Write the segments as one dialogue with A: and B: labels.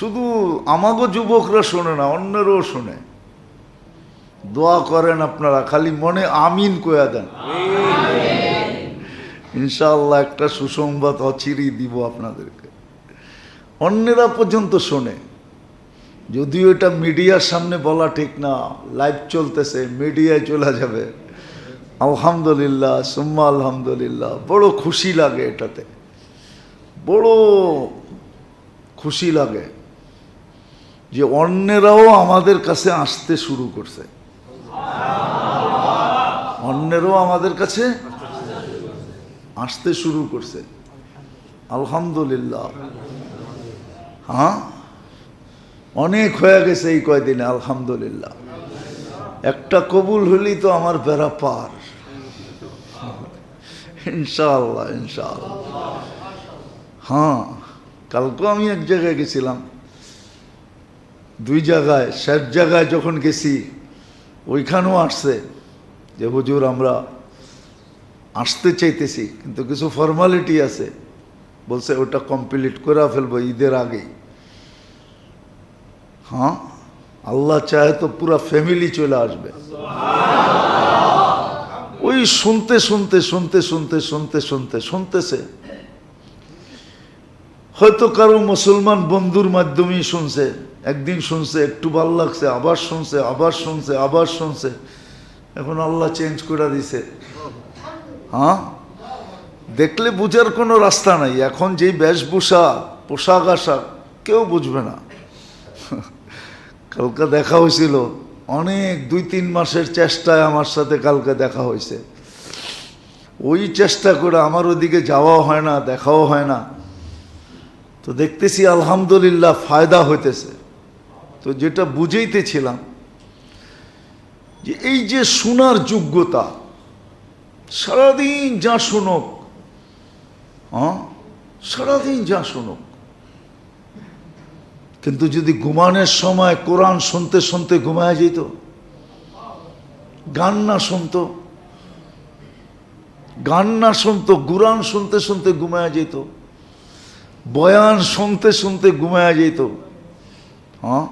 A: শুধু আমাগো যুবকরা শোনে না, অন্যেরও শোনে। দোয়া করেন আপনারা, খালি মনে আমিন কয়া দেন, ইনশাআল্লাহ একটা সুসংবাদ অচিরেই দিব আপনাদেরকে। অন্যেরা পর্যন্ত শোনে, যদিও এটা মিডিয়ার সামনে বলা ঠিক না, লাইভ চলতেছে, মিডিয়ায় চলে যাবে। আলহামদুলিল্লাহ, সুম্মা আলহামদুলিল্লাহ, বড় খুশি লাগে, এটাতে বড় খুশি লাগে যে অন্যেরাও আমাদের কাছে আসতে শুরু করছে, অন্যেরাও আমাদের কাছে আসতে শুরু করছে। আলহামদুলিল্লাহ। হ্যাঁ, অনেক হয়ে গেছে এই কয়দিনে, আলহামদুলিল্লাহ। একটা কবুল হলেই তো আমার বেড়া পার, ইনশাআল্লাহ ইনশাআল্লাহ। হ্যাঁ, কালকে আমি এক জায়গায় গেছিলাম, দুই জায়গায়, শেষ জায়গায় যখন গেছি ওইখানেও আসছে যে হুজুর আমরা আসতে চাইতেছি, কিন্তু কিছু ফর্মালিটি আছে, বলছে ওটা কমপ্লিট করে ফেলবো ঈদের আগেই। হ্যাঁ, আল্লাহ চাহে তো পুরা ফ্যামিলি চলে আসবে। ওই শুনতে শুনতে শুনতে শুনতে শুনতে শুনতে শুনতেছে, হয়তো কারো মুসলমান বন্ধুর মাধ্যমেই শুনছে, একদিন শুনছে, একটু ভালো লাগছে, আবার শুনছে, আবার শুনছে, আবার শুনছে, এখন আল্লাহ চেঞ্জ করে দিছে। হ্যাঁ, দেখলে বুঝার কোনো রাস্তা নাই। এখন যেই বেশভূষা, পোশাক আশাক, কেউ বুঝবে না। কালকে দেখা হয়েছিল, অনেক 2-3 মাসের চেষ্টায় আমার সাথে কালকে দেখা হয়েছে। ওই চেষ্টা করে আমার ওদিকে যাওয়াও হয় না, দেখাও হয় না, তো দেখতেছি আলহামদুলিল্লাহ ফায়দা হইতেছে। তো যেটা বুঝাইতেছিলাম যে এই যে শোনার যোগ্যতা, সারাদিন যা শুনুক, হ্যাঁ সারাদিন যা শুনুক, কিন্তু যদি ঘুমানোর সময় কোরআন শুনতে শুনতে ঘুমায় যেত, গান না শুনতো, গান না শুনতো, কোরআন শুনতে শুনতে ঘুমায় যেত, বয়ান শুনতে শুনতে ঘুমায় যেত। হ্যাঁ,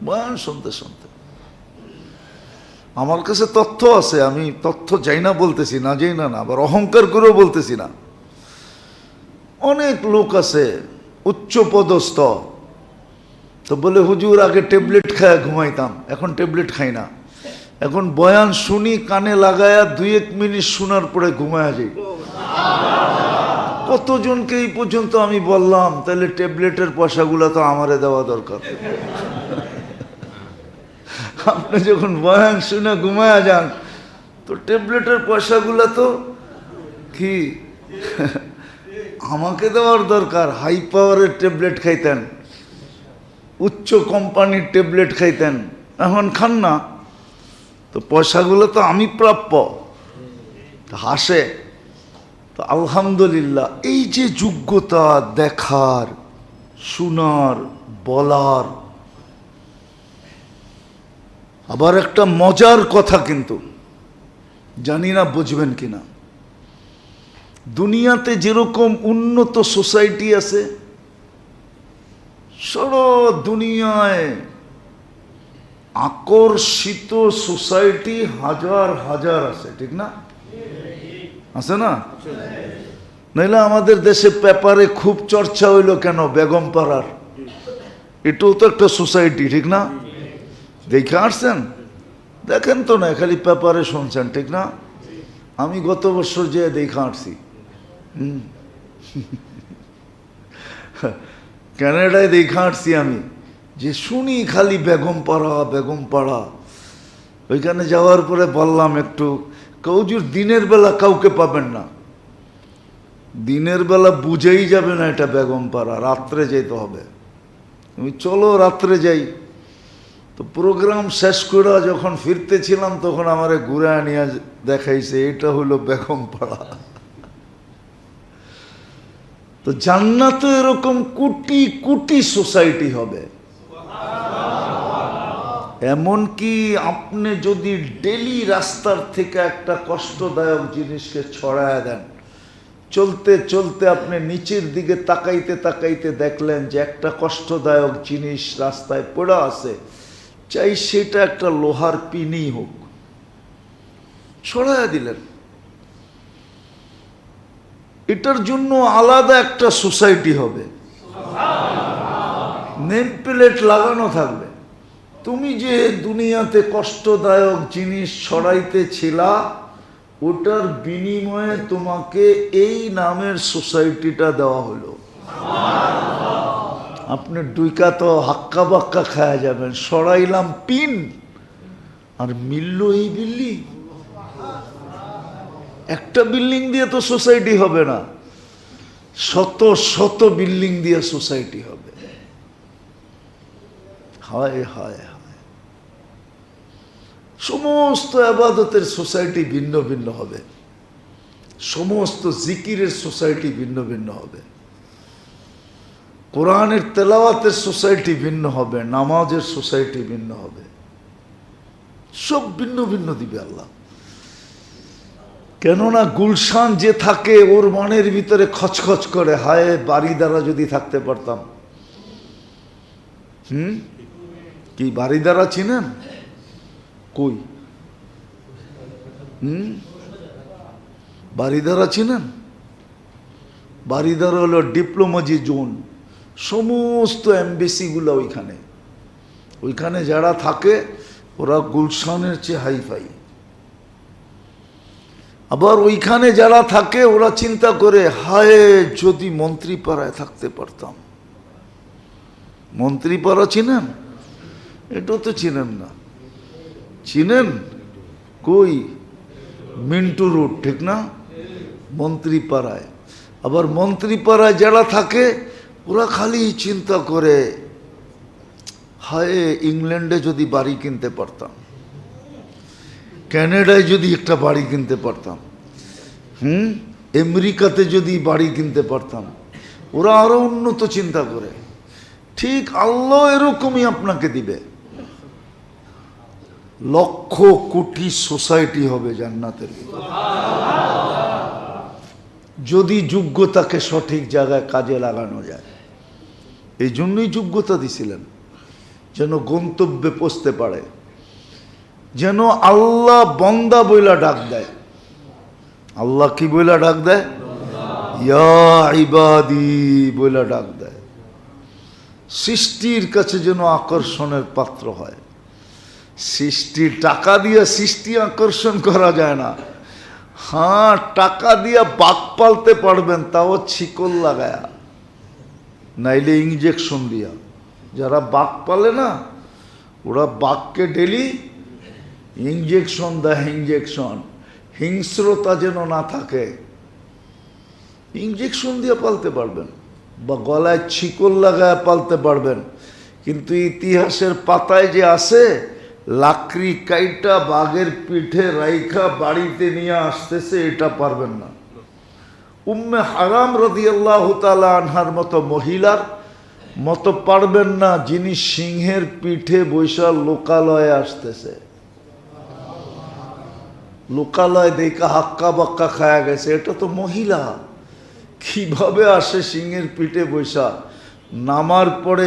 A: বয়ান শুনতে শুনতে। আমার কাছে তথ্য আছে, আমি তথ্য চাই না বলতেছি না, যাই না, আবার অহংকার করেও বলতেছি না। অনেক লোক আছে উচ্চ পদস্থ, তো বলে হুজুর আগে ট্যাবলেট খায় ঘুমাইতাম, এখন ট্যাবলেট খাই না, এখন বয়ান শুনি, কানে লাগায়া 2-1 মিনিট শোনার পরে ঘুমায়া যাই। কতজনকে এই পর্যন্ত আমি বললাম, তাহলে ট্যাবলেটের পয়সাগুলো তো আমারে দেওয়া দরকার। আপনি যখন বয়ান শুনে ঘুমায়া যান, তো ট্যাবলেটের পয়সাগুলো তো কি আমাকে দেওয়ার দরকার। হাই পাওয়ারের ট্যাবলেট খাইতেন, উচ্চ কোম্পানির ট্যাবলেট খাইতেন, এখন খান না, তো পয়সাগুলো তো আমি প্রাপ্য। হাসে। তো আলহামদুলিল্লাহ, এই যে যোগ্যতা দেখার, শোনার, বলার। আবার একটা মজার কথা, কিন্তু জানি না বুঝবেন কিনা, দুনিয়াতে যেরকম উন্নত সোসাইটি আছে, সারা দুনিয়ায় আকর্ষিত সোসাইটি হাজার হাজার আছে, ঠিক না? আছে না? নাইলে আমাদের দেশে পেপারে খুব চর্চা হইল কেন বেগম পাড়ার? এটাও তো একটা সোসাইটি, ঠিক না? দেখে আসছেন? দেখেন তো না, খালি পেপারে শুনছেন, ঠিক না? আমি গত বছর যে দেখে আসছি, ক্যানাডায় দেখে আসছি আমি, যে শুনি খালি বেগম পাড়া বেগম পাড়া। ওইখানে যাওয়ার পরে বললাম একটু, কৌজুর দিনের বেলা কাউকে পাবেন না, দিনের বেলা বুঝেই যাবে না এটা বেগম পাড়া, রাত্রে যেতে হবে। তুমি চলো রাত্রে যাই। তো প্রোগ্রাম শেষ করে যখন ফিরতেছিলাম, তখন আমারে ঘুরে নিয়ে দেখাইছে এটা হলো বেগম পাড়া। তো জান্নাতে এরকম কোটি কোটি সোসাইটি হবে। এমনকি আপনি যদি ডেলি রাস্তার থেকে একটা কষ্টদায়ক জিনিসকে ছড়ায় দেন, চলতে চলতে আপনি নিচের দিকে তাকাইতে তাকাইতে দেখলেন যে একটা কষ্টদায়ক জিনিস রাস্তায় পড়ে আছে, চাই সেটা একটা লোহার পিনই হোক, ছড়াইয়া দিলেন। এটার জন্য আলাদা একটা সোসাইটি হবে, নেম প্লেট লাগানো থাকবে, তুমি যে দুনিয়াতে কষ্টদায়ক জিনিস ছড়াইতেছিলা ওটার বিনিময়ে তোমাকে এই নামের সোসাইটিটা দেওয়া হলো। আপনি ডুইকা তো হাক্কা বাক্কা খায়া যাবেন, সরাইলাম পিন আর মিলল এই বিল্ডিং। একটা বিল্ডিং দিয়ে তো সোসাইটি হবে না, শত শত বিল্ডিং দিয়ে সোসাইটি হবে। হায় হায় হায়, সমস্ত আবাদতের সোসাইটি ভিন্ন ভিন্ন হবে, সমস্ত জিকিরের সোসাইটি ভিন্ন ভিন্ন হবে, কোরআনের তেলাওয়াতের সোসাইটি ভিন্ন হবে, নামাজের সোসাইটি ভিন্ন হবে, সব ভিন্ন ভিন্ন দিবে আল্লাহ। কেননা গুলশান যে থাকে ওর মনের ভিতরে খচখচ করে, হায় বাড়িদারা যদি থাকতে পারতাম। কি বাড়িদারা চিনেন? কই বাড়িদারা চিনেন? বাড়িদারা হলো ডিপ্লোমাজি জোন, সমস্ত এমবেসিগুলো ওইখানে, ওইখানে যারা থাকে ওরা গুলশানের চেয়ে হাইফাই। আবার ওইখানে যারা থাকে ওরা চিন্তা করে, হায় যদি মন্ত্রীপাড়ায় থাকতে পারতাম। মন্ত্রীপাড়া চিনেন? এটা তো চিনেন না। চিনেন? কই মিন্টু রোড, ঠিক না? মন্ত্রীপাড়ায়। আবার মন্ত্রীপাড়ায় যারা থাকে ওরা খালি চিন্তা করে, হায় ইংল্যান্ডে যদি বাড়ি কিনতে পারতাম, ক্যানাডায় যদি একটা বাড়ি কিনতে পারতাম, আমেরিকাতে যদি বাড়ি কিনতে পারতাম। ওরা আরো উন্নত চিন্তা করে। ঠিক আল্লাহ এরকমই আপনাকে দিবে, লক্ষ কোটি সোসাইটি হবে জান্নাতের ভিতরে, যদি যোগ্যতাকে সঠিক জায়গায় কাজে লাগানো যায়। এই জন্যই যোগ্যতা দিছিলেন, যেন গন্তব্যে পৌঁছতে পারে, যেন আল্লাহ বন্দা বইলা ডাক দেয়। আল্লাহ কি বইলা ডাক দেয়? ইয়া ইবাদি বইলা ডাক দেয়। সৃষ্টির কাছে যেন আকর্ষণের পাত্র হয়। সৃষ্টি টাকা দিয়ে সৃষ্টি আকর্ষণ করা যায় না। হ্যাঁ, টাকা দিয়ে বাঘ পালতে পারবেন, তাও ছিকল লাগায়া, নাইলে ইঞ্জেকশন দিয়া। যারা বাঘ পালে না ওরা বাঘকে ডেলি ইঞ্জেকশন দেয়, ইঞ্জেকশন, হিংস্রতা যেন না থাকে, ইঞ্জেকশন দিয়ে পালতে পারবেন, বা গলায় ছিকল লাগায় পালতে পারবেন। কিন্তু ইতিহাসের পাতায় যে আছে, লাকড়ি কাইটা বাঘের পিঠে রাইখা বাড়িতে নিয়ে আসতেছে, এটা পারবেন না। উম্মে হারাম রাদিয়াল্লাহু তাআলা আনহার মতো মহিলার মতো পারবেন না, যিনি সিংহের পিঠে বৈশা লোকালয়ে আসতেছে। লোকালয় দেখা হাক্কা বাক্কা খায়া গেছে, এটা তো মহিলা, কিভাবে আসে সিংহের পিঠে বৈশা? নামার পরে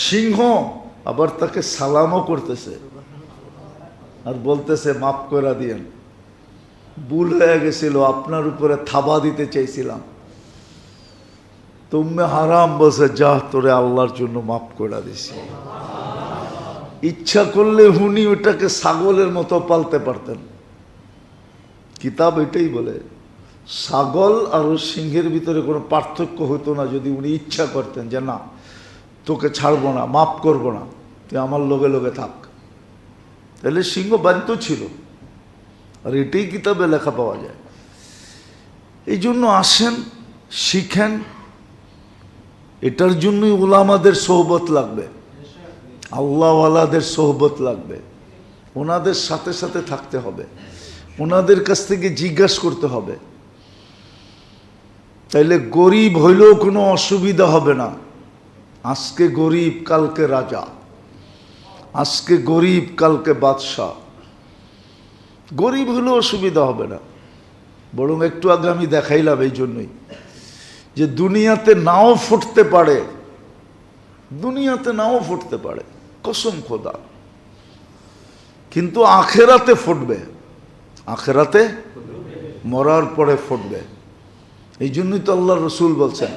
A: সিংহ আবার তাকে সালামও করতেছে আর বলতেছে মাফ করে দিয়েন, ভুল হয়ে গেছিল, আপনার উপরে থাবা দিতে চাইছিলাম। তুমি হারাম বসে, যা তোরে আল্লাহর জন্য মাফ করে দিছি। ইচ্ছা করলে উনি ওটাকে ছাগলের মতো পালতে পারতেন। কিতাব এটাই বলে, ছাগল আর সিংহের ভিতরে কোনো পার্থক্য হতো না যদি উনি ইচ্ছা করতেন যে না তোকে ছাড়বো না, মাফ করবো না, তুই আমার লগে লগে থাক, তাহলে সিংহ বাধ্য ছিল। আর এটাই কিতাবে লেখা পাওয়া যায়। এই জন্য আসেন, শিখেন। এটার জন্যই উলামাদের সোহবত লাগবে, আল্লাহওয়ালাদের সোহবত লাগবে, ওনাদের সাথে সাথে থাকতে হবে, ওনাদের কাছ থেকে জিজ্ঞাসা করতে হবে। তাইলে গরিব হইলেও কোনো অসুবিধা হবে না। আজকে গরিব কালকে রাজা, আজকে গরিব কালকে বাদশাহ। গরিব হলেও অসুবিধা হবে না, বরং একটু আগে আমি দেখাইলাম এই জন্যই যে দুনিয়াতে নাও ফুটতে পারে, দুনিয়াতে নাও ফুটতে পারে, কসম খোদা, কিন্তু আখেরাতে ফুটবে, আখেরাতে মরার পরে ফুটবে। এই জন্যই তো আল্লাহ রসুল বলছেন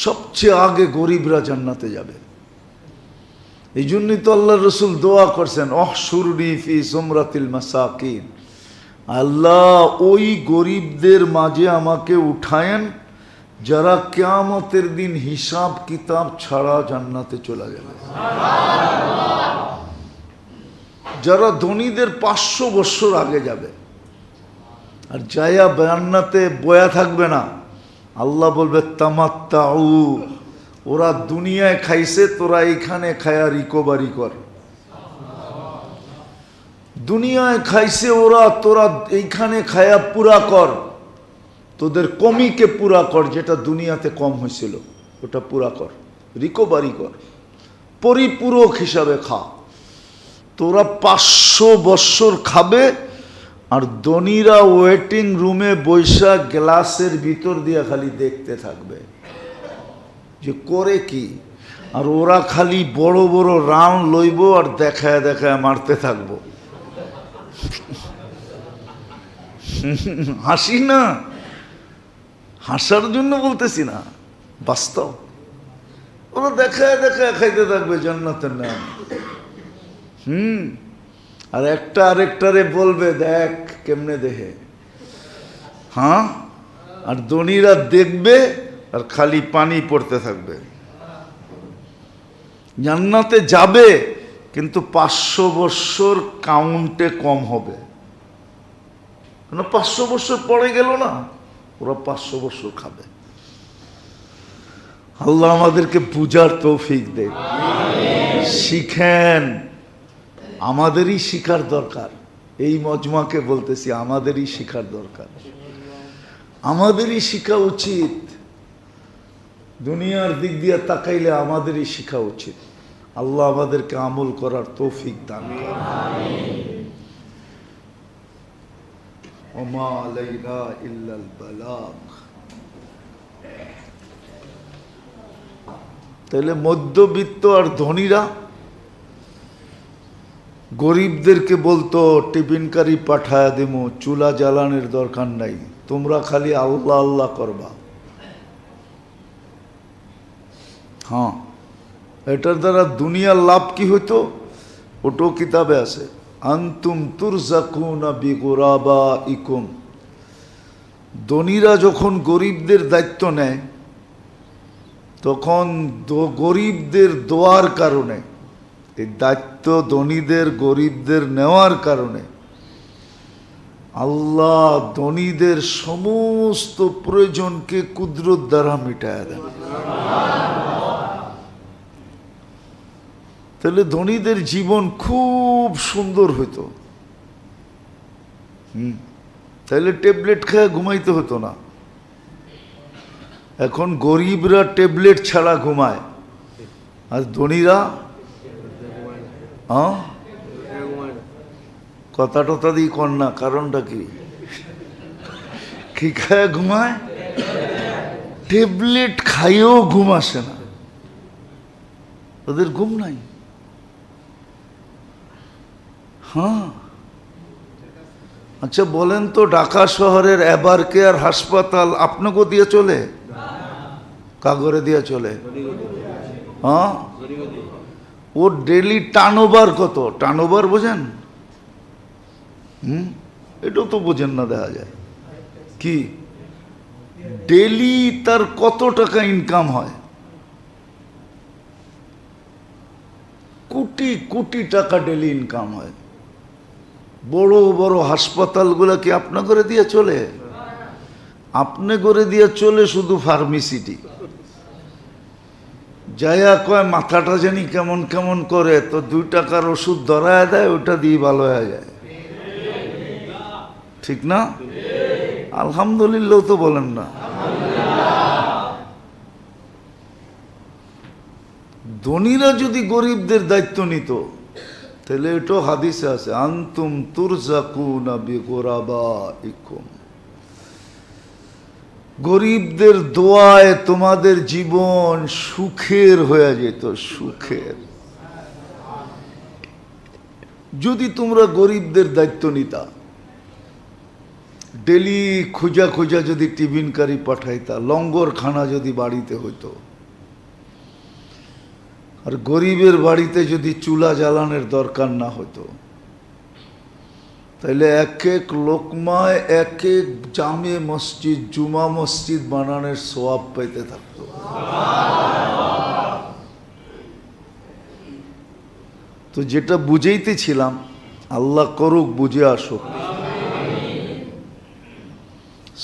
A: সবচেয়ে আগে গরিবরা জান্নাতে যাবে। এই জন্যই তো আল্লাহ রসুল দোয়া করছেন অহশুরনি ফি সুমরাতিল মাসাকিন, আল্লাহ ওই গরিবদের মাঝে আমাকে উঠায়েন যারা কিয়ামতের দিন হিসাব কিতাব ছাড়া জান্নাতে চলে যাবে। যারা ধনীদের 500 বছর আগে যাবে, আর যায়া জান্নাতে বয়া থাকবে না। আল্লাহ বলবে তামাত্তাউ, ওরা দুনিয়ায় খাইছে, তোরা এইখানে খায়া রিকভারি কর। দুনিয়ায় খাইছে ওরা, তোরা এইখানে খায়া পুরা কর, তোদের কমিকে পুরা কর, যেটা দুনিয়াতে কম হয়েছিল ওটা পুরা কর, রিকভারি কর, পরিপূরক হিসাবে খা। তোরা 500 বছর খাবে, আর ধনীরা ওয়েটিং রুমে বৈশা গ্লাসের ভিতর দিয়ে খালি দেখতে থাকবে যে করে কি, আর ওরা খালি বড় বড় রান লইব আর দেখায় দেখায় মারতে থাকবো। হাসি না, হাসার জন্য বলতেছি না, বাস্তব। ওরা দেখায় দেখায় খাইতে থাকবে জান্নাতের নাম। আর একটা আরেকটারে বলবে দেখ কেমনে দেখে, হ্যাঁ, আর ধনীরা দেখবে আর খালি পানি পড়তে থাকবে। জান্নাতে যাবে কিন্তু 500 বছর কাউন্টে কম হবে, 500 বছর পরে গেল না, ওরা 500 বছর খাবে। আল্লাহ আমাদেরকে বুঝার তৌফিক দেয়, শিখেন। আমাদেরই শিখার দরকার, এই মজমাকে বলতেছি, আমাদেরই শিখার দরকার, আমাদেরই শিখা উচিত। দুনিয়ার দিক দিয়ে তাকাইলে আমাদেরই শিখা উচিত। আল্লাহ আমাদেরকে আমল করার তৌফিক দান করেন। ওমা আলাইনা ইল্লাল বালাগ। তাহলে মধ্যবিত্ত আর ধনীরা গরিবদেরকে বলতো টিফিন কারি পাঠায় দেবো, চুলা জ্বালানোর দরকার নাই, তোমরা খালি আল্লাহ আল্লাহ করবা। হ্যাঁ, এটার দ্বারা দুনিয়ার লাভ কি হইতো ওটাও কিতাবে আছে। আনতুম তুরজাকুনা বিগুরাবাইকুম, ধনীরা যখন গরিবদের দায়িত্ব নেয় তখন গরিবদের দোয়ার কারণে, এই দায়িত্ব ধনীদের গরিবদের নেওয়ার কারণে আল্লাহ ধনীদের সমস্ত প্রয়োজনকে কুদরত দ্বারা মিটায় দেন। তাহলে ধনীদের জীবন খুব সুন্দর হতো। তাহলে ট্যাবলেট খেয়ে ঘুমাইতে হতো না। এখন গরিবরা ট্যাবলেট ছাড়া ঘুমায়, আর ধনীরা কথা টথা দিয়ে কর না, কারণটা কি খায় ঘুমায়? ট্যাবলেট খাইয়েও ঘুম আসে না, ওদের ঘুম নাই। হ্যাঁ, আচ্ছা বলেন তো, ঢাকা শহরের এভার কেয়ার হাসপাতাল আপনাকে দিয়ে চলে? কাগরে দিয়ে চলে? হ্যাঁ, ওর ডেলি টার্নওভার কত? টার্নওভার বোঝেন? এটাও তো বোঝেন না, দেখা যায় কি ডেলি তার কত টাকা ইনকাম হয়, কোটি কোটি টাকা ডেলি ইনকাম হয়। বড় বড় হাসপাতালগুলো কি আপনা করে দিয়ে চলে? আপনি করে দিয়ে চলে শুধু ফার্মেসিটি। যাইয়া কয় মাথাটা জানি কেমন কেমন করে, তো 2 টাকার ওষুধ ধরায় দেয়, ওটা দিয়ে ভালো হয়ে যায়। ঠিক না? আলহামদুলিল্লাহ তো বলেন না। ধনীরা যদি গরিবদের দায়িত্ব নিত তাহলে এটাও হাদিসে আছে, আনতুম তুরজাকুনা বিগুরাবাইকুম, গরিবদের দোয়ায় তোমাদের জীবন সুখের হয়ে যেত, সুখের। যদি তোমরা গরিবদের দায়িত্ব নিতা, ডেলি খোঁজা খোঁজা যদি টিফিনকারি পাঠাইতা, লঙ্গর খানা যদি বাড়িতে হইতো, আর গরিবের বাড়িতে যদি চুলা জ্বালানোর দরকার না হতো, তাহলে এক এক লোকমায় এক এক জামে মসজিদ, জুমা মসজিদ বানানোর সওয়াব পাইতে থাকতো। তো যেটা বুঝাইতেছিলাম, আল্লাহ করুক বুঝে আসুক।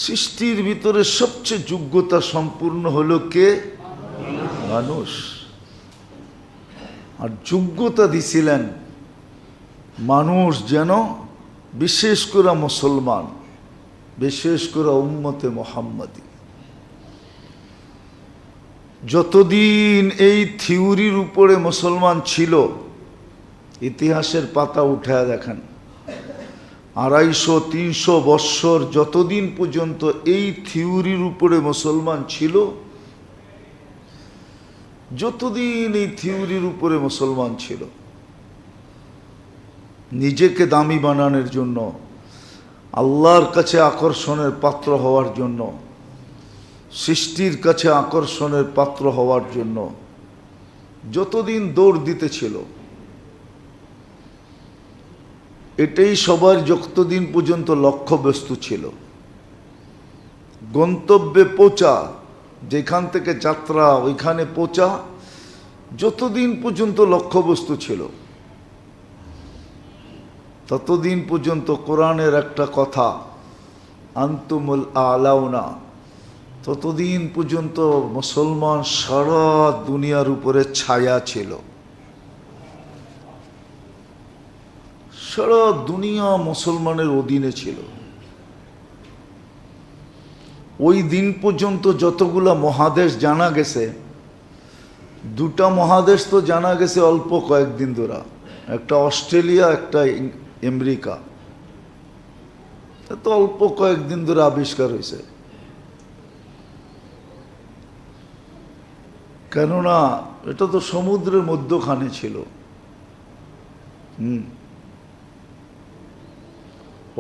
A: সৃষ্টির ভিতরে সবচেয়ে যোগ্যতা সম্পূর্ণ হলো কে? মানুষ। আর যোগ্যতা দিছিলেন মানুষ যেন, বিশেষ করে মুসলমান, বিশেষ করে উম্মতে মুহাম্মাদি, যতদিন এই থিওরির উপরে মুসলমান ছিল, ইতিহাসের পাতা উঠায় দেখেন, 250-300 বৎসর যতদিন পর্যন্ত এই থিওরির উপরে মুসলমান ছিল, যতদিন এই থিওরির উপরে মুসলমান ছিল, নিজেকে দামি বানানোর জন্য, আল্লাহর কাছে আকর্ষণের পাত্র হওয়ার জন্য, সৃষ্টির কাছে আকর্ষণের পাত্র হওয়ার জন্য যতদিন দৌড় দিতেছিল, এটাই সবার যতদিন পর্যন্ত লক্ষ্যবস্তু ছিল। গন্তব্যে পৌঁছা, যেখান থেকে যাত্রা ওইখানে পৌঁছা, যতদিন পর্যন্ত লক্ষ্যবস্তু ছিল, ততদিন পর্যন্ত কোরআনের একটা কথা, আনতুমুল আলাউনা, ততদিন পর্যন্ত মুসলমান সারা দুনিয়ার উপরে ছায়া ছিল। সারা দুনিয়া মুসলমানের অধীনে ছিল। ওই দিন পর্যন্ত যতগুলা মহাদেশ জানা গেছে, 2টা মহাদেশ তো জানা গেছে অল্প কয়েকদিন ধরে, একটা অস্ট্রেলিয়া, একটা আমেরিকা। তো অল্প কয়েকদিন ধরে আবিষ্কার হয়েছে, কেননা এটা তো সমুদ্রের মধ্যখানে ছিল।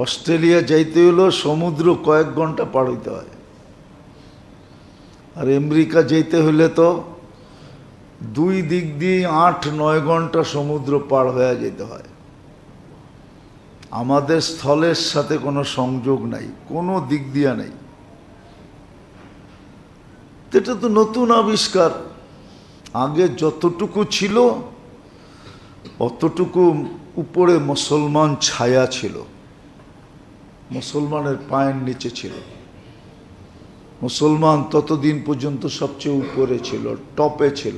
A: অস্ট্রেলিয়া যাইতে হলো সমুদ্র কয়েক ঘন্টা পার হইতে হয়, আর আমেরিকা যেতে হলে তো 2 দিক দিয়ে 8-9 ঘন্টা সমুদ্র পার হয়ে যেতে হয়। আমাদের স্থলের সাথে কোনো সংযোগ নাই, কোনো দিক দিয়া নাই। এটা তো নতুন আবিষ্কার। আগে যতটুকু ছিল অতটুকু উপরে মুসলমান ছায়া ছিল, মুসলমানের পায়ের নিচে ছিল। মুসলমান ততদিন পর্যন্ত সবচেয়ে উপরে ছিল, টপে ছিল,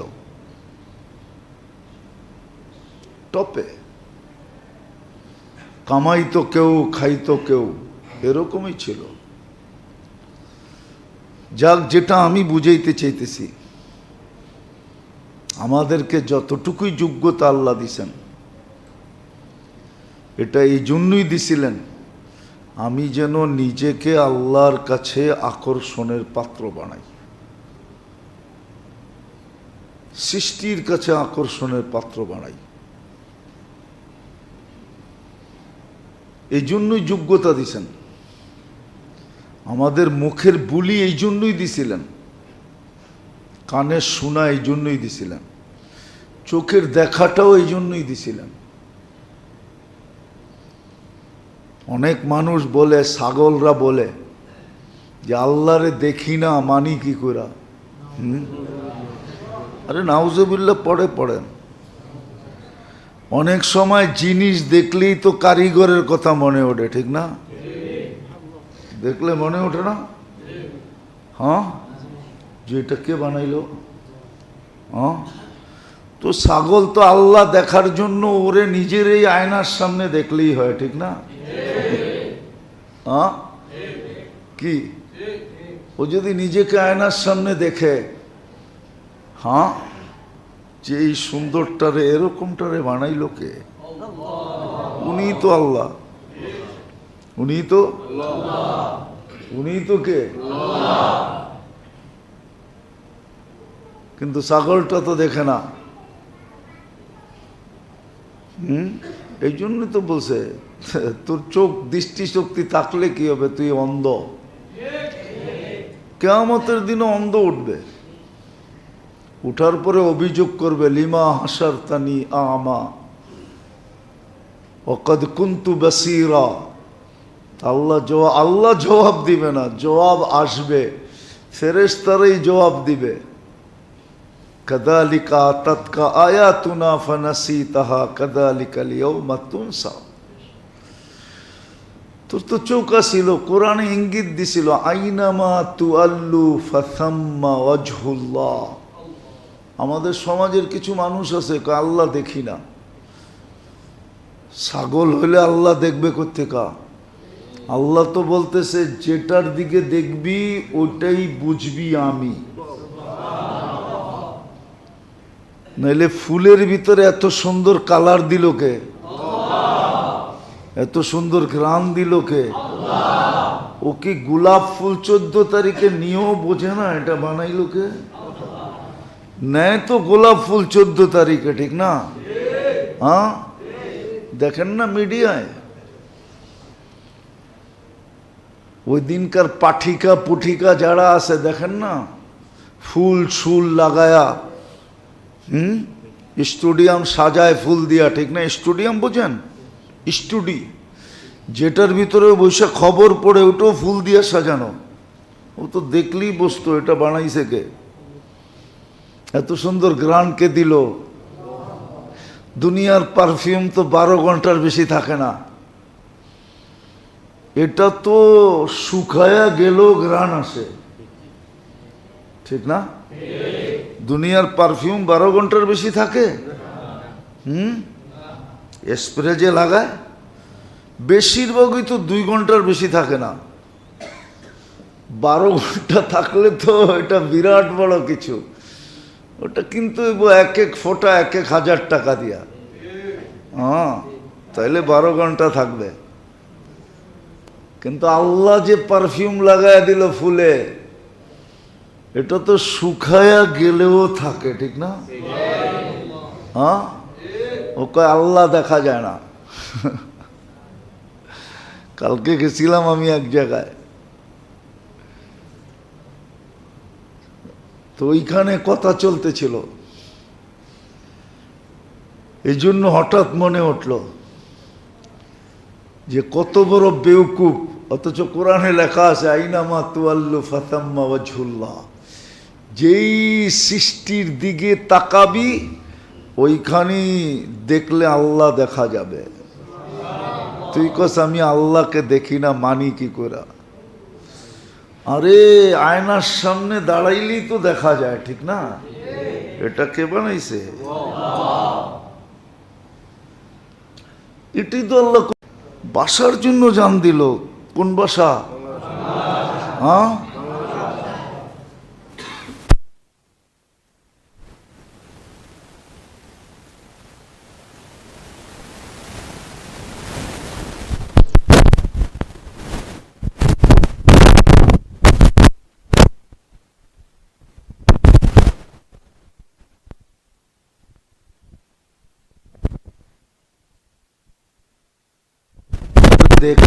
A: টপে। কামাইতো কেউ, খাইতো কেউ, এরকমই ছিল। যাক, যেটা আমি বুঝাইতে চাইতেছি, আমাদেরকে যতটুকুই যোগ্যতা আল্লাহ দিছেন, এটা এই জন্যই দিছিলেন আমি যেন নিজেকে আল্লাহর কাছে আকর্ষণের পাত্র বানাই, সৃষ্টির কাছে আকর্ষণের পাত্র বানাই। এই জন্যই যোগ্যতা দিছেন। আমাদের মুখের বুলি এই জন্যই দিছিলেন, কানের শোনা এই জন্যই দিছিলেন, চোখের দেখাটাও এই জন্যই দিছিলেন। অনেক মানুষ বলে, ছাগলরা বলে যে আল্লাহরে দেখি না, মানি কি করে? আরে নাউজুবিল্লাহ, পড়েন। অনেক সময় জিনিস দেখলেই তো কারিগরের কথা মনে ওঠে, ঠিক না? দেখলে মনে ওঠে না? হ্যাঁ, যে এটা কে বানাইলো? হ্যাঁ, তো ছাগল তো আল্লাহ দেখার জন্য ওরে নিজের এই আয়নার সামনে দেখলেই হয়, ঠিক না? হ্যাঁ, কি ও যদি নিজেকে আয়নার সামনে দেখে, হ্যাঁ, যে এই সুন্দরটারে, এরকমটারে বানাইলো কে? উনি তো আল্লাহ, উনি তো। উনিই তো কে? কিন্তু ছাগলটা তো দেখে না। এই জন্য তো বলছে তোর চোখ দৃষ্টিশক্তি থাকলে কি হবে, তুই অন্ধ। কিয়ামতের দিনও অন্ধ উঠবে, উঠার পরে অভিযোগ করবে লিমা হাসারতানি আমা ওয়াকাদ কুনতু বাসীরা। আল্লাহ জবাব দিবে না, জবাব আসবে, ফেরেশতারাই জবাব দিবে। কাযালিকা আতাতকা আয়াতুনা ফানাসিতাহা কাযালিকাল ইয়াওমা তুনসা। তোর তো চৌকা ছিল, কোরআনে ইঙ্গিত দিছিল আইনামা তুআল্লু ফাসাম্মা ওয়াজহুল্লাহ। আমাদের সমাজের কিছু মানুষ আছে আল্লাহ দেখি না। ছাগল হইলে আল্লাহ দেখবে কোত্থেকা? আল্লাহ তো বলতেছে যেটার দিকে দেখবি ওটাই বুঝবি আমি। নাইলে ফুলের ভিতরে এত সুন্দর কালার দিল কে? এত সুন্দর ঘ্রাণ দিল কে? ও কি গোলাপ ফুল 14 তারিখে নিয়েও বোঝে না এটা বানাইলো কে? নেয় তো গোলাপ ফুল 14 তারিখে, ঠিক না? হ্যাঁ, দেখেন না মিডিয়ায় ওই দিনকার পাঠিকা পুঠিকা যারা আছে দেখেন না, ফুল সুল লাগায়া স্টেডিয়াম সাজায় ফুল দিয়া, ঠিক না? স্টেডিয়াম বোঝেন? স্টুডি যেটার ভিতরে বসে খবর পড়ে ওটাও ফুল দিয়া সাজানো। ও তো দেখলেই বসতো এটা বানাইছে কে? এত সুন্দর গ্রান কে দিল? দুনিয়ার পারফিউম তো 12 ঘন্টার বেশি থাকে না, এটা তো শুকায়া গেলেও গ্রান আসে, ঠিক না? দুনিয়ার পারফিউম 12 ঘন্টার বেশি থাকে? স্প্রে যে লাগায় বেশিরভাগই তো 2 ঘন্টার বেশি থাকে না। 12 ঘন্টা থাকলে তো এটা বিরাট বড় কিছু। ওটা কিন্তু এক এক ফোঁটা 1,000 টাকা দিয়া। হ্যাঁ, তাইলে 12 ঘন্টা থাকবে। কিন্তু আল্লাহ যে পারফিউম লাগায় দিল ফুলে, এটা তো শুকায়া গেলেও থাকে, ঠিক না? হ্যাঁ, ও কয় আল্লাহ দেখা যায় না। কালকে গেছিলাম আমি এক জায়গায়, তো ওইখানে কথা চলতেছিল, এই জন্য হঠাৎ মনে উঠল যে কত বড় বেউকুফ, অথচ কোরআনে লেখা আছে আইনামা তুআল্লু ফাসাম্মা ওয়াজহুল্লাহ। যেই সৃষ্টির দিকে তাকাবি ওইখানেই দেখলে আল্লাহ দেখা যাবে। তুই কস আমি আল্লাহকে দেখি না, মানি কি করে? আরে আয়নার সামনে দাঁড়াইলেই তো দেখা যায়, ঠিক না? এটা কে বানাইছে? এটাই তো আল্লাহ বাসার জন্য জান দিল। কোন বাসা? হ্যাঁ, দেখ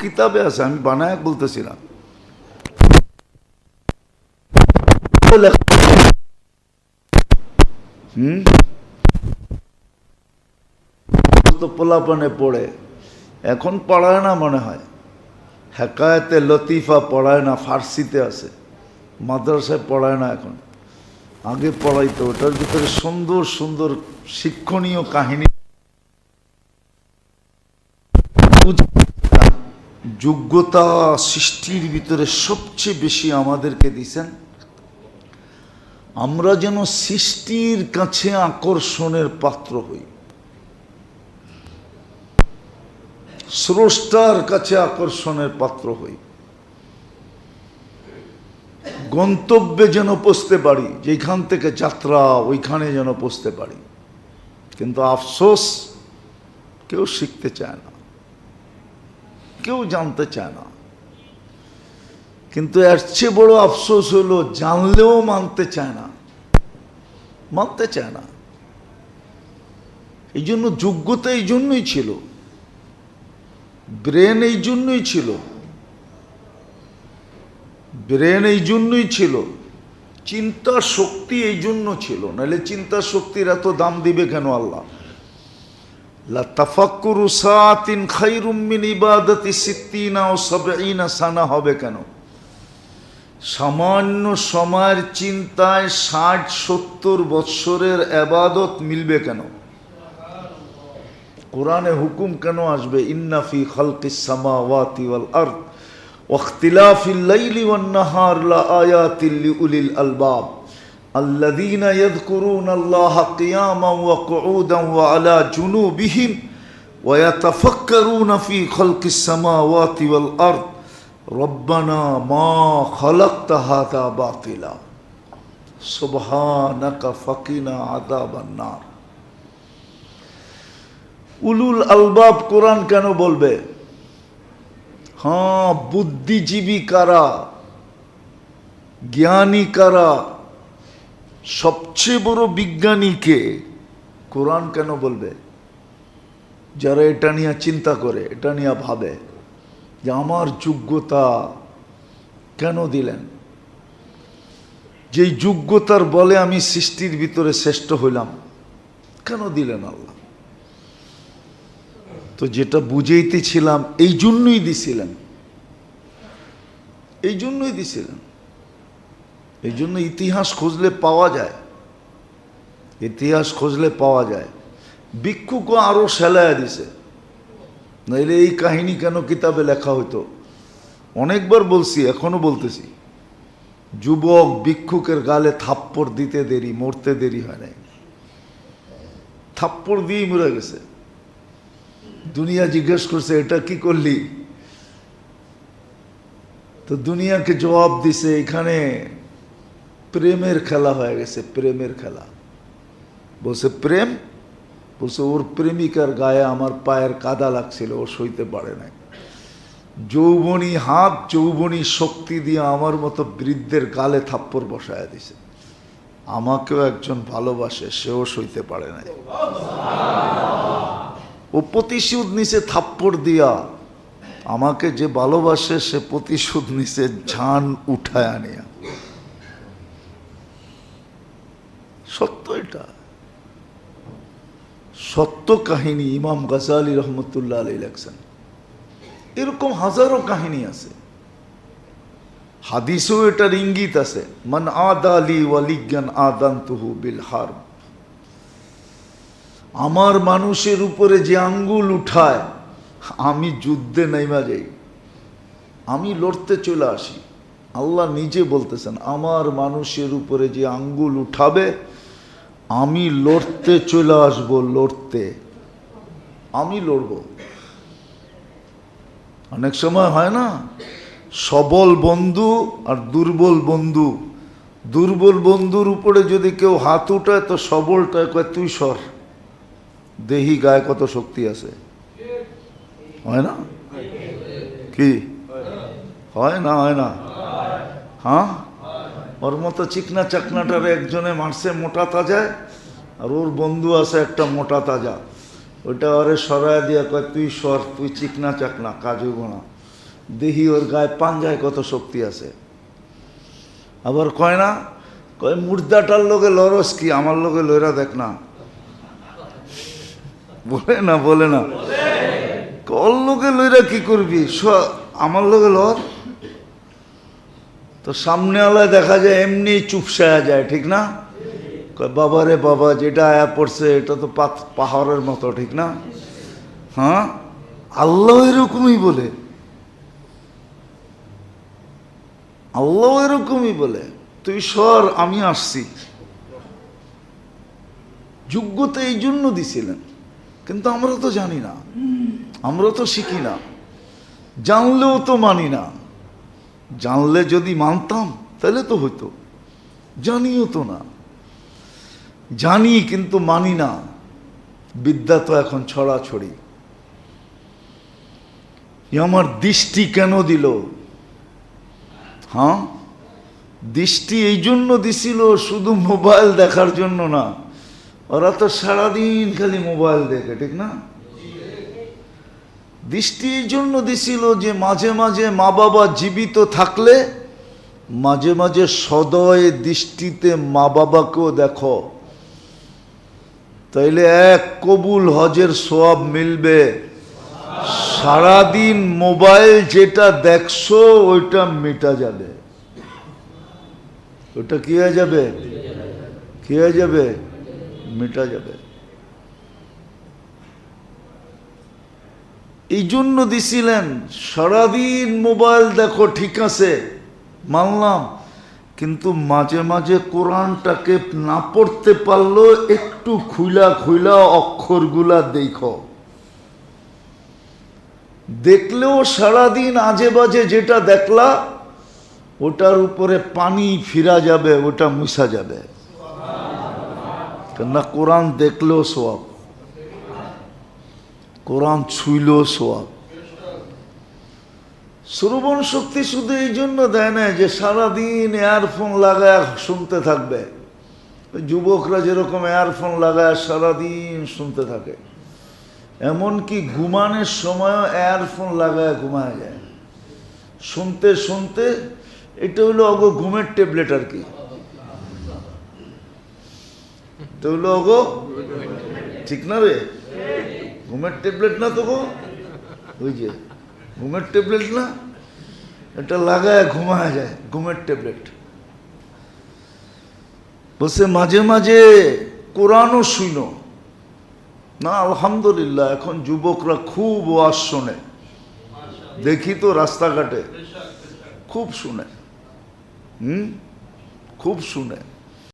A: কিতাবে আছে, আমি বানায় বলতেছিলাম। তো পোলাপানে পড়ে, এখন পড়ায় না মনে হয়। হেকায়েতে লতিফা পড়ায় না, ফার্সিতে আছে, মাদ্রাসায় পড়ায় না এখন, আগে পড়াইতো। ওটার ভিতরে সুন্দর সুন্দর শিক্ষণীয় কাহিনী। যোগ্যতা সৃষ্টির ভিতরে সবচেয়ে বেশি আমাদেরকে দিছেন, আমরা যেন সৃষ্টির কাছে আকর্ষণের পাত্র হই, স্রষ্টার কাছে আকর্ষণের পাত্র হই, গন্তব্যে যেন পৌঁছতে পারি, যেখান থেকে যাত্রা ওইখানে যেন পৌঁছতে পারি। কিন্তু আফসোস, কেউ শিখতে চায় না, কেউ জানতে চায় না। কিন্তু এর চেয়ে বড় আফসোস হলো, জানলেও মানতে চায় না, মানতে চায় না। এই জন্য যোগ্যতা এই জন্যই ছিল, ব্রেন এই জন্যই ছিল, ব্রেন এই জন্যই ছিল, চিন্তা শক্তি এই জন্য ছিল। নাহলে চিন্তা শক্তির এত দাম দিবে কেন আল্লাহ? লা তাফাক্কুরু সাআতিন খায়রুম মিন ইবাদাতি সিত্তিনা ও সাবঈনা সানা হবে কেন? সামান্য সময়ের চিন্তায় 60-70 বৎসরের ইবাদত মিলবে কেন? কোরআনে হুকুম কেন আসবে? ইন্না ফি খালকিস সামাওয়াতি ওয়াল আরদ ওয়া ইখতিলাফিল লাইলি ওয়ান নাহার লা আয়াতিল লিউলিল আলবাব আল্লাযীনা ইয়াযকুরুনাল্লাহা কিয়ামান ওয়া কুউদান ওয়া আলা জুনুবিহিম ওয়া ইয়াতাফাক্কারুনা ফি খালকিস সামাওয়াতি ওয়াল আরদ রব্বানা মা খালাকতা হাযা বাতিলা সুবহানাকা ফাকিনা আযাবান নার। উলুল আলবাব কোরআন কেন বলবে? হ্যাঁ, বুদ্ধিজীবী কারা, জ্ঞানী কারা, সবচেয়ে বড় বিজ্ঞানীকে কোরআন কেন বলবে? যারা এটা নিয়ে চিন্তা করে, এটা নিয়ে ভাবে যে আমার যোগ্যতা কেন দিলেন, যেই যোগ্যতার বলে আমি সৃষ্টির ভিতরে শ্রেষ্ঠ হইলাম, কেন দিলেন আল্লাহ? তো যেটা বুঝাইতেছিলাম, এই জন্যই দিছিলেন, এই জন্যই দিছিলেন। এই জন্য ইতিহাস খুঁজলে পাওয়া যায়, ইতিহাস খুঁজলে পাওয়া যায়। ভিক্ষুকও আরো সেলাইয়া দিছে, নাইলে এই কাহিনী কেন কিতাবে লেখা হইতো? অনেকবার বলছি, এখনো বলতেছি, যুবক ভিক্ষুকের গালে থাপ্পড় দিতে দেরি, মরতে দেরি হয় নাই, থাপ্পড় দিয়েই মরে গেছে। দুনিয়া জিজ্ঞেস করছে এটা কি করলি? তো দুনিয়াকে জবাব দিছে, এখানে প্রেমের খেলা হয়ে গেছে, প্রেমের খেলা। বলছে প্রেম, বলছে ওর প্রেমিকার গায়ে আমার পায়ের কাদা লাগছিল, ও সইতে পারে নাই। যৌবনী হাত, যৌবনী শক্তি দিয়ে আমার মতো বৃদ্ধের গালে থাপ্পড় বসায় দিছে। আমাকেও একজন ভালোবাসে, সেও সইতে পারে নাই। ও প্রতিশোধ নিছে থাপ্পড় দিয়া। আমাকে যে ভালোবাসে সে প্রতিশোধ নিছে ঝান উঠায় আনিয়া। সত্য, এটা সত্য কাহিনী। ইমাম গাজালি রহমতুল্লাহ আলাইহি লেখছেন। এরকম হাজারো কাহিনী আছে, হাদিসেও এটার ইঙ্গিত আছে। মান আদালি ওয়ালিয়ান আদানতুহু বিল হারব। আমার মানুষের উপরে যে আঙ্গুল উঠায়, আমি যুদ্ধে নাইমা যাই, আমি লড়তে চলে আসি। আল্লাহ নিজে বলতেছেন, আমার মানুষের উপরে যে আঙ্গুল উঠাবে, আমি লড়তে চলে আসবো, লড়তে আমি লড়ব। অনেক সময় হয় না, সবল বন্ধু আর দুর্বল বন্ধু, দুর্বল বন্ধুর উপরে যদি কেউ হাত উঠায় তো সবলটায় কয় তুই সর, দেহি গায়ে কত শক্তি আছে। হয় না? কি হয় না? হয় না? হ্যাঁ, ওর মতো চিকনা চাকনাটারে একজনে মারছে মোটা তাজায়, আর ওর বন্ধু আছে একটা মোটা তাজা, ওইটা ওরে সরায় দিয়া কয় তুই সর, তুই চিকনা চাকনা, কাজ হইব না। দেহি ওর গায়ে পাঞ্জায় কত শক্তি আছে। আবার কয় না কয় মুর্দাটার লোকে লরস কি, আমার লোকে লইরা দেখ না। বলে না কল লোকে লইরা কি করবি, আমার লোকে লর। তো সামনেওয়ালায় দেখা যায় এমনি চুপসায়া যায়, ঠিক না? বাবা রে বাবা, যেটা আয়া পড়ছে এটা তো পাহাড়ের মতো, ঠিক না? হ্যাঁ, আল্লাহ এরকমই বলে, আল্লাহ এরকমই বলে, তুই সর, আমি আসছি। যোগ্যতা এই জন্য দিছিলেন, কিন্তু আমরা তো জানি না, আমরা তো শিখি না, জানলেও তো মানি না। জানলে যদি মানতাম তাহলে তো হইতো, জানিও তো না। জানি কিন্তু মানি না, বিদ্যা তো এখন ছড়াছড়ি। আমার দৃষ্টি কেন দিল? হ্যাঁ, দৃষ্টি এই জন্য দিছিল, শুধু মোবাইল দেখার জন্য না। ওরা তো সারাদিন খালি মোবাইল দেখে, ঠিক না? দৃষ্টি এই জন্য দিছিল যে মাঝে মাঝে মা বাবা জীবিত থাকলে মাঝে মাঝে সদয় দৃষ্টিতে মা বাবাকেও দেখো, তাইলে এক কবুল হজের সওয়াব মিলবে। সারাদিন মোবাইল যেটা দেখছো ওইটা মিটা যাবে, ওটা কি হয়ে যাবে? কি হয়ে যাবে? মিটা যাবে। এই জন্য দিছিলেন, সারাদিন মোবাইল দেখো, ঠিক আছে মানলাম, কিন্তু মাঝে মাঝে কোরআনটাকে না পড়তে পারলো একটু খুইলা খুইলা অক্ষরগুলা দেখো। দেখলেও সারাদিন আজে বাজে যেটা দেখলা ওটার উপরে পানি ফিরা যাবে, ওটা মুছা যাবে। কেননা কোরআন দেখলেও সওয়াব, কোরআন ছুইলেও সওয়াব। শ্রবণ শক্তি শুধু এই জন্য দেয় না যে সারাদিন এয়ারফোন লাগায় শুনতে থাকবে। যুবকরা যেরকম এয়ারফোন লাগায় সারাদিন শুনতে থাকে, এমনকি ঘুমানোর সময়ও এয়ারফোন লাগায় ঘুমায় যায় শুনতে শুনতে। এটা হলো অগো ঘুমের ট্যাবলেট আর কি, এটা হলো অগো, ঠিক না রে? ঘুমের ট্যাবলেট না তো গো, ওই যে ঘুমের ট্যাবলেট না, এটা লাগায় ঘুমায় যায়, ঘুমের ট্যাবলেট। বলছে মাঝে মাঝে কোরআনও শুনো না। আলহামদুলিল্লাহ এখন যুবকরা খুব ওয়াজ শোনে, দেখি তো রাস্তাঘাটে খুব শুনে, খুব শুনে।